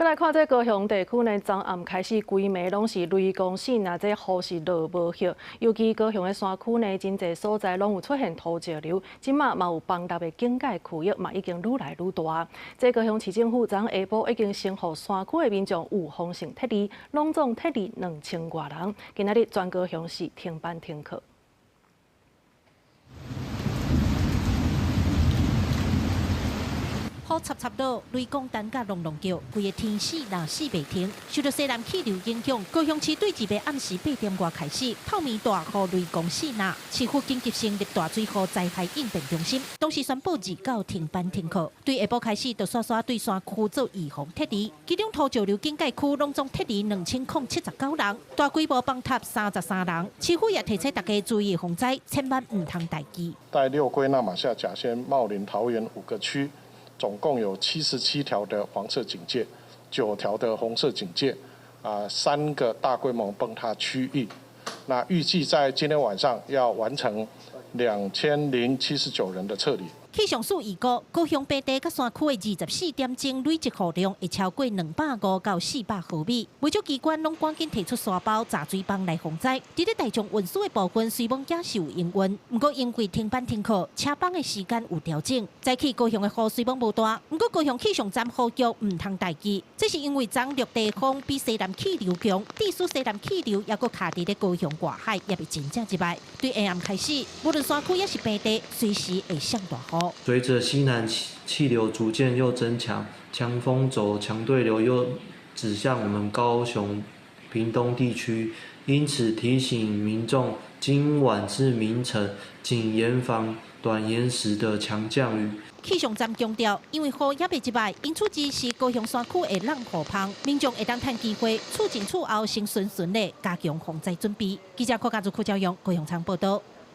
再来看这高雄地区呢，昨暗开始规暝拢是雷公线啊，这雨是落无歇。尤其高雄的山区呢，真侪所在拢有出现土石流，即马嘛有崩塌的警戒区域嘛已经愈来愈大。这高雄市政府昨下晡已经先予山区的民众有风性撤离，拢总撤离2000多人。今仔日全高雄市停班停课。 雨插插落，雷公单甲隆隆叫，规个天死若死袂停。受到西南气流影响，高雄市对1暗时8点外开始，透暝大雨雷公死那，市府紧急成立大水灾害应变中心，同时宣布29停班停课。对下晡开始，就刷刷对山区做预防撤离，其中土石流警戒区拢总撤离2079人，大规模崩塌33人。市府也提醒大家注意防灾，千万唔通待机。带六龟、那马夏、甲仙、茂林、桃园5个区。 总共有77条的黄色警戒，9条的红色警戒，3个大规模崩塌区域。那预计在今天晚上要完成2079人的撤离。 气象署预估，高雄平地甲山区的24点钟累积雨量会超过250到400毫米。卫生机关拢赶紧提出沙包、炸水泵来防灾。伫咧大众运输的部分，虽然也是有营运，不过因为停班停课，车帮的时间有调整。早起高雄的雨虽然无大，不过高雄气象站呼吁唔通待机，这是因为昨热地风比西南气流强，地属西南气流也搁卡伫咧高雄外海，也未真正入来。对下暗开始，无论山区也是平地，随时会上大雨。 随着西南气流逐渐又增强，强风轴、强对流又指向我们高雄、屏东地区，因此提醒民众今晚至明晨仅严防短延时的强降雨。 气象站强调，因为雨也未入来，因此支持高雄山区的冷雨棚，民众会当趁机会，厝前厝后先顺顺的加强防灾准备。记者柯家族、柯昭阳、高雄场报道。